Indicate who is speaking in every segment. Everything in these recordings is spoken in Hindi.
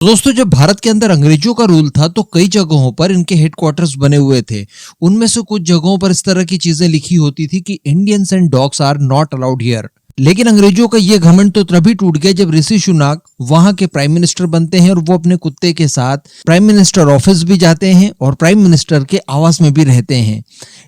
Speaker 1: दोस्तों, जब भारत के अंदर अंग्रेजों का रूल था तो कई जगहों पर इनके हेडक्वार्टर्स बने हुए थे। उनमें से कुछ जगहों पर इस तरह की चीजें लिखी होती थी कि Indians and dogs are not allowed here. लेकिन अंग्रेजों का ये घमंड तो तभी टूट गया जब ऋषि सुनाक वहां के प्राइम मिनिस्टर बनते हैं और वो अपने कुत्ते के साथ प्राइम मिनिस्टर ऑफिस भी जाते हैं और प्राइम मिनिस्टर के आवास में भी रहते हैं।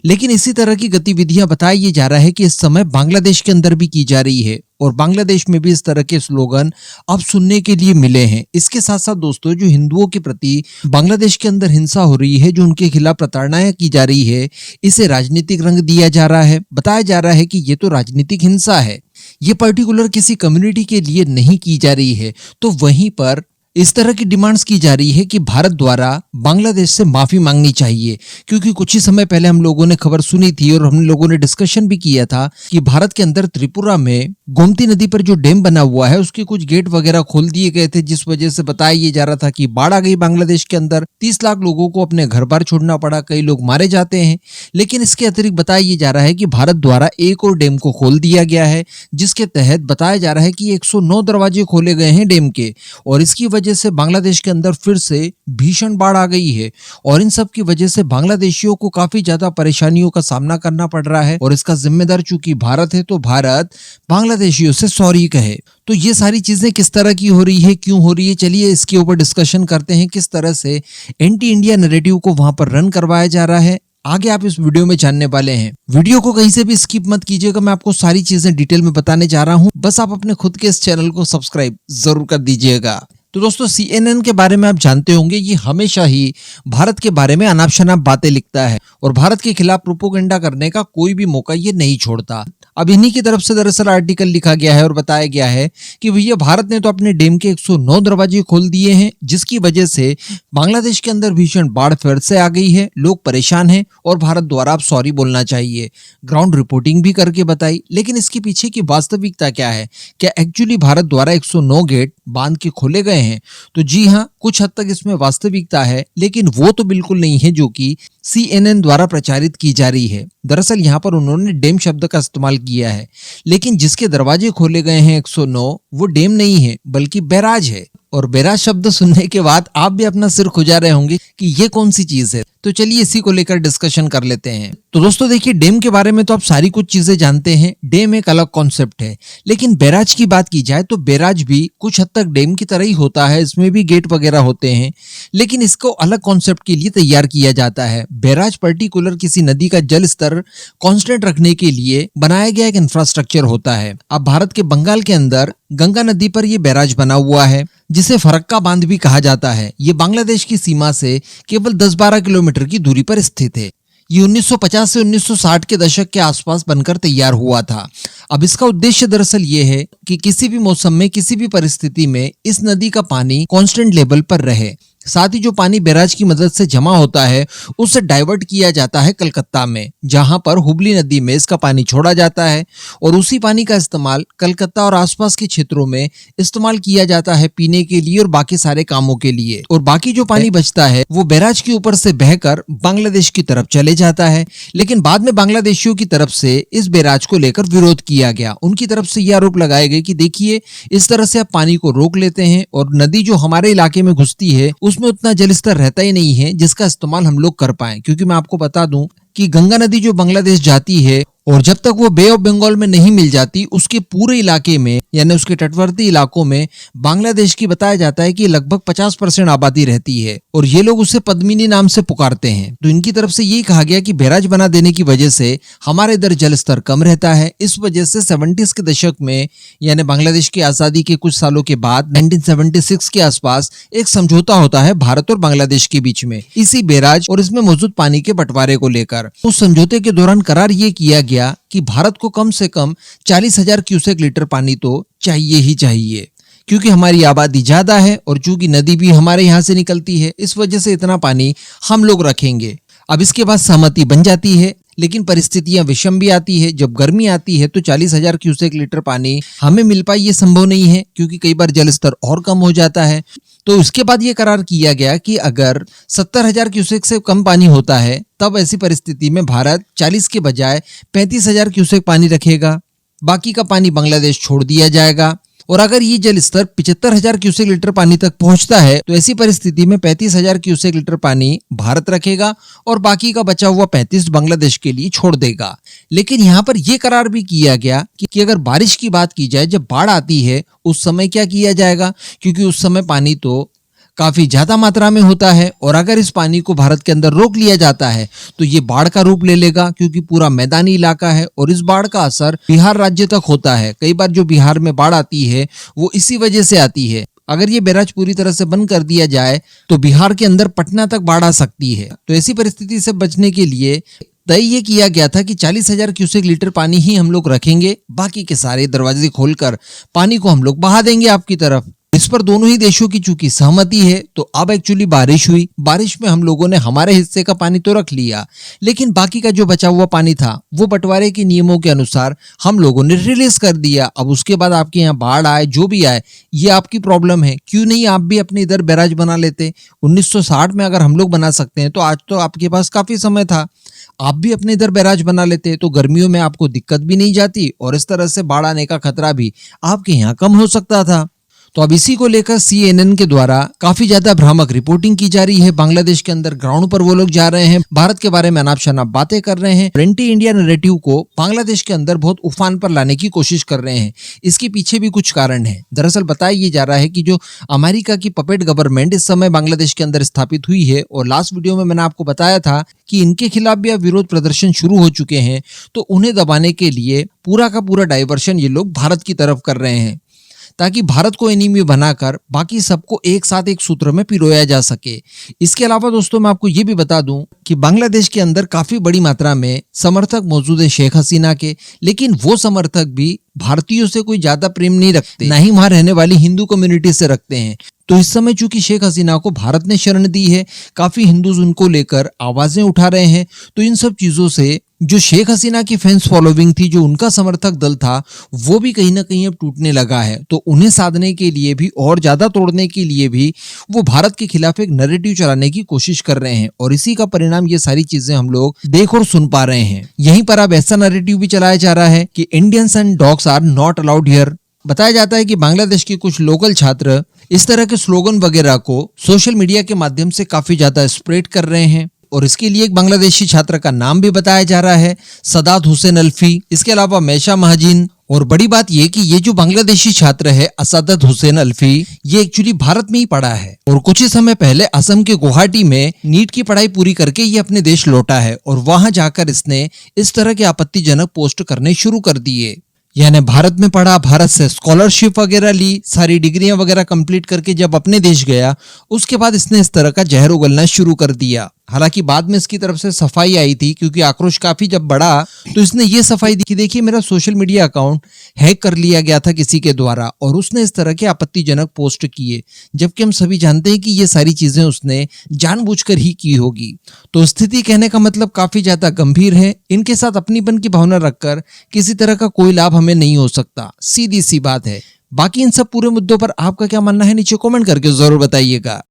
Speaker 1: लेकिन इसी तरह की गतिविधियां बताया ये जा रहा है कि इस समय बांग्लादेश के अंदर भी की जा रही है और बांग्लादेश में भी इस तरह के स्लोगन अब सुनने के लिए मिले हैं। इसके साथ साथ दोस्तों, जो हिंदुओं के प्रति बांग्लादेश के अंदर हिंसा हो रही है, जो उनके खिलाफ प्रताड़नाएं की जा रही है, इसे राजनीतिक रंग दिया जा रहा है। बताया जा रहा है कि ये तो राजनीतिक हिंसा है, ये पर्टिकुलर किसी कम्युनिटी के लिए नहीं की जा रही है। तो वहीं पर इस तरह की डिमांड्स की जा रही है कि भारत द्वारा बांग्लादेश से माफी मांगनी चाहिए, क्योंकि कुछ ही समय पहले हम लोगों ने खबर सुनी थी और हम लोगों ने डिस्कशन भी किया था कि भारत के अंदर त्रिपुरा में गोमती नदी पर जो डैम बना हुआ है उसके कुछ गेट वगैरह खोल दिए गए थे, जिस वजह से बताया ये जा रहा था कि बाढ़ आ गई बांग्लादेश के अंदर। 30 लाख लोगों को अपने घर बार छोड़ना पड़ा, कई लोग मारे जाते हैं। लेकिन इसके अतिरिक्त बताया ये जा रहा है कि भारत द्वारा एक और डैम को खोल दिया गया है, जिसके तहत बताया जा रहा है कि 109 दरवाजे खोले गए हैं डैम के, और इसकी वजह से बांग्लादेश के अंदर फिर से भीषण बाढ़ आ गई है। और इन सब की वजह से बांग्लादेशियों को काफी ज्यादा परेशानियों का सामना करना पड़ रहा है, और इसका जिम्मेदार चूंकि भारत है तो भारत बांग्लादेशियों से सॉरी कहे। तो ये सारी चीजें किस तरह की हो रही है, क्यों हो रही है, चलिए इसके ऊपर डिस्कशन करते हैं। किस तरह से एंटी इंडिया नैरेटिव को वहां पर रन करवाया जा रहा है, आगे आप इस वीडियो में जानने वाले हैं। वीडियो को कहीं से भी स्किप मत कीजिएगा, मैं आपको सारी चीजें डिटेल में बताने जा रहा हूं। बस आप अपने खुद के इस चैनल को सब्सक्राइब जरूर कर दीजिएगा। तो दोस्तों, CNN के बारे में आप जानते होंगे, ये हमेशा ही भारत के बारे में अनाप शनाप बातें लिखता है और भारत के खिलाफ प्रोपोगंडा करने का कोई भी मौका ये नहीं छोड़ता। अब इन्हीं की तरफ से दरअसल आर्टिकल लिखा गया है और बताया गया है कि भैया भारत ने तो अपने डैम के 109 दरवाजे खोल दिए हैं, जिसकी वजह से बांग्लादेश के अंदर भीषण बाढ़ फिर से आ गई है, लोग परेशान हैं और भारत द्वारा अब सॉरी बोलना चाहिए। ग्राउंड रिपोर्टिंग भी करके बताई, लेकिन इसके पीछे की वास्तविकता क्या है? क्या एक्चुअली भारत द्वारा 109 गेट बांध के खोले गए हैं? तो जी हाँ, कुछ हद तक इसमें वास्तविकता है, लेकिन वो तो बिल्कुल नहीं है जो कि CNN द्वारा प्रचारित की जा रही है। दरअसल यहाँ पर उन्होंने डैम शब्द का इस्तेमाल किया है, लेकिन जिसके दरवाजे खोले गए हैं 109, वो डैम नहीं है बल्कि बैराज है। और बैराज शब्द सुनने के बाद आप भी अपना सिर खुजा रहे होंगे कि ये कौन सी चीज है। तो चलिए इसी को लेकर डिस्कशन कर लेते हैं। तो दोस्तों देखिए, डैम के बारे में तो आप सारी कुछ चीजें जानते हैं। डैम एक अलग कॉन्सेप्ट है, लेकिन बैराज की बात की जाए तो बैराज भी कुछ हद तक डैम की तरह ही होता है, इसमें भी गेट वगैरह होते हैं, लेकिन इसको अलग कॉन्सेप्ट के लिए तैयार किया जाता है। बैराज पर्टिकुलर किसी नदी का जल स्तर कांस्टेंट रखने के लिए बनाया गया एक इंफ्रास्ट्रक्चर होता है। अब भारत के बंगाल के अंदर गंगा नदी पर यह बैराज बना हुआ है, जिसे फरक्का बांध भी कहा जाता है। ये बांग्लादेश की सीमा से केवल 10-12 किलोमीटर की दूरी पर स्थित है। ये 1950 से 1960 के दशक के आसपास बनकर तैयार हुआ था। अब इसका उद्देश्य दरअसल ये है कि किसी भी मौसम में, किसी भी परिस्थिति में इस नदी का पानी कांस्टेंट लेवल पर रहे। साथ ही जो पानी बैराज की मदद से जमा होता है उसे डाइवर्ट किया जाता है कलकत्ता में, जहां पर हुबली नदी में इसका पानी छोड़ा जाता है, और उसी पानी का इस्तेमाल कलकत्ता और आसपास के क्षेत्रों में इस्तेमाल किया जाता है पीने के लिए और बाकी सारे कामों के लिए। और बाकी जो पानी बचता है वो बैराज के ऊपर से बहकर बांग्लादेश की तरफ चले जाता है। लेकिन बाद में बांग्लादेशियों की तरफ से इस बैराज को लेकर विरोध किया गया। उनकी तरफ से यह आरोप लगाए गए कि देखिए, इस तरह से आप पानी को रोक लेते हैं और नदी जो हमारे इलाके में घुसती है उसमें उतना जलस्तर रहता ही नहीं है जिसका इस्तेमाल हम लोग कर पाए। क्योंकि मैं आपको बता दूं कि गंगा नदी जो बांग्लादेश जाती है, और जब तक वो बे ऑफ बंगाल में नहीं मिल जाती, उसके पूरे इलाके में यानी उसके तटवर्ती इलाकों में बांग्लादेश की बताया जाता है कि लगभग 50% आबादी रहती है, और ये लोग उसे पद्मिनी नाम से पुकारते हैं। तो इनकी तरफ से यही कहा गया कि बैराज बना देने की वजह से हमारे इधर जल स्तर कम रहता है। इस वजह से 70s के दशक में, यानी बांग्लादेश की आजादी के कुछ सालों के बाद 1976 के आसपास एक समझौता होता है भारत और बांग्लादेश के बीच में, इसी बैराज और इसमें मौजूद पानी के बंटवारे को लेकर। उस समझौते के दौरान करार ये किया गया कि भारत को कम से कम 40,000 क्यूसेक लीटर पानी तो चाहिए ही चाहिए, क्योंकि हमारी आबादी ज्यादा है और चूंकि नदी भी हमारे यहाँ से निकलती है, इस वजह से इतना पानी हम लोग रखेंगे। अब इसके बाद सहमति बन जाती है, लेकिन परिस्थितियां विषम भी आती है। जब गर्मी आती है तो 40,000 क्यूसेक लीटर पानी हमें मिल पाए ये संभव नहीं है, क्योंकि कई बार जल स्तर और कम हो जाता है। तो इसके बाद ये करार किया गया कि अगर 70,000 क्यूसेक से कम पानी होता है, तब ऐसी परिस्थिति में भारत 40 के बजाय 35,000 क्यूसेक पानी रखेगा, बाकी का पानी बांग्लादेश छोड़ दिया जाएगा। और अगर ये जल स्तर 75,000 क्यूसेक लीटर पानी तक पहुंचता है तो ऐसी परिस्थिति में 35,000 क्यूसेक लीटर पानी भारत रखेगा और बाकी का बचा हुआ 35 बांग्लादेश के लिए छोड़ देगा। लेकिन यहाँ पर यह करार भी किया गया कि अगर बारिश की बात की जाए, जब बाढ़ आती है उस समय क्या किया जाएगा, क्योंकि उस समय पानी तो काफी ज्यादा मात्रा में होता है और अगर इस पानी को भारत के अंदर रोक लिया जाता है तो ये बाढ़ का रूप ले लेगा, क्योंकि पूरा मैदानी इलाका है और इस बाढ़ का असर बिहार राज्य तक होता है। कई बार जो बिहार में बाढ़ आती है वो इसी वजह से आती है। अगर ये बैराज पूरी तरह से बंद कर दिया जाए तो बिहार के अंदर पटना तक बाढ़ आ सकती है। तो ऐसी परिस्थिति से बचने के लिए तय ये किया गया था कि 40,000 क्यूसेक लीटर पानी ही हम लोग रखेंगे, बाकी के सारे दरवाजे खोलकर पानी को हम लोग बहा देंगे आपकी तरफ। इस पर दोनों ही देशों की चूंकि सहमति है तो अब एक्चुअली बारिश हुई। बारिश में हम लोगों ने हमारे हिस्से का पानी तो रख लिया, लेकिन बाकी का जो बचा हुआ पानी था वो बंटवारे के नियमों के अनुसार हम लोगों ने रिलीज कर दिया। अब उसके बाद आपके यहाँ बाढ़ आए, जो भी आए, ये आपकी प्रॉब्लम है। क्यों नहीं आप भी अपने इधर बैराज बना लेते? 1960 में अगर हम लोग बना सकते हैं तो आज तो आपके पास काफी समय था, आप भी अपने इधर बैराज बना लेते तो गर्मियों में आपको दिक्कत भी नहीं जाती और इस तरह से बाढ़ आने का खतरा भी आपके यहाँ कम हो सकता था। तो अब इसी को लेकर CNN के द्वारा काफी ज्यादा भ्रामक रिपोर्टिंग की जा रही है। बांग्लादेश के अंदर ग्राउंड पर वो लोग जा रहे हैं, भारत के बारे में अनाप शनाप बातें कर रहे हैं, एंटी इंडिया नैरेटिव को बांग्लादेश के अंदर बहुत उफान पर लाने की कोशिश कर रहे हैं। इसके पीछे भी कुछ कारण है। दरअसल बताया ये जा रहा है कि जो अमेरिका की पपेट गवर्नमेंट इस समय बांग्लादेश के अंदर स्थापित हुई है, और लास्ट वीडियो में मैंने आपको बताया था कि इनके खिलाफ भी अब विरोध प्रदर्शन शुरू हो चुके हैं, तो उन्हें दबाने के लिए पूरा का पूरा डाइवर्शन ये लोग भारत की तरफ कर रहे हैं, ताकि भारत को एनिमी बनाकर बाकी सबको एक साथ एक सूत्र में पिरोया जा सके। इसके अलावा दोस्तों मैं आपको ये भी बता दूं कि बांग्लादेश के अंदर काफी बड़ी मात्रा में समर्थक मौजूद है शेख हसीना के, लेकिन वो समर्थक भी भारतीयों से कोई ज्यादा प्रेम नहीं रखते, ना ही वहां रहने वाली हिंदू कम्युनिटी से रखते हैं। तो इस समय चूंकि शेख हसीना को भारत ने शरण दी है, काफी हिंदूज उनको लेकर आवाजें उठा रहे हैं, तो इन सब चीजों से जो शेख हसीना की फैंस फॉलोइंग थी, जो उनका समर्थक दल था, वो भी कहीं ना कहीं अब टूटने लगा है। तो उन्हें साधने के लिए भी और ज्यादा तोड़ने के लिए भी वो भारत के खिलाफ एक नैरेटिव चलाने की कोशिश कर रहे हैं, और इसी का परिणाम ये सारी चीजें हम लोग देख और सुन पा रहे हैं। यहीं पर अब ऐसा नैरेटिव भी चलाया जा रहा है कि Indians and dogs are not allowed here. बताया जाता है कि बांग्लादेश के कुछ लोकल छात्र इस तरह के स्लोगन वगैरह को सोशल मीडिया के माध्यम से काफी ज्यादा स्प्रेड कर रहे हैं, और इसके लिए एक बांग्लादेशी छात्र का नाम भी बताया जा रहा है, सदात हुसैन अल्फी। इसके अलावा मैशा महाजिन, और बड़ी बात यह कि ये जो बांग्लादेशी छात्र है असादत हुसैन अल्फी, ये एक्चुअली भारत में ही पढ़ा है और कुछ ही समय पहले असम के गुवाहाटी में नीट की पढ़ाई पूरी करके ये अपने देश लौटा है, और वहां जाकर इसने इस तरह के आपत्तिजनक पोस्ट करने शुरू कर दिए। यानी भारत में पढ़ा, भारत से स्कॉलरशिप वगैरह ली, सारी डिग्रियां वगैरह कंप्लीट करके जब अपने देश गया, उसके बाद इसने इस तरह का जहर उगलना शुरू कर दिया। हालांकि बाद में इसकी तरफ से सफाई आई थी, क्योंकि आक्रोश काफी जब बढ़ा तो इसने ये सफाई दी कि देखिए मेरा सोशल मीडिया अकाउंट हैक कर लिया गया था किसी के द्वारा, और उसने इस तरह के आपत्तिजनक पोस्ट किए, जबकि हम सभी जानते हैं कि ये सारी चीजें उसने जानबूझकर ही की होगी। तो स्थिति कहने का मतलब काफी ज्यादा गंभीर है। इनके साथ अपनीपन की भावना रखकर किसी तरह का कोई लाभ हमें नहीं हो सकता, सीधी सी बात है। बाकी इन सब पूरे मुद्दों पर आपका क्या मानना है नीचे कमेंट करके जरूर बताइएगा।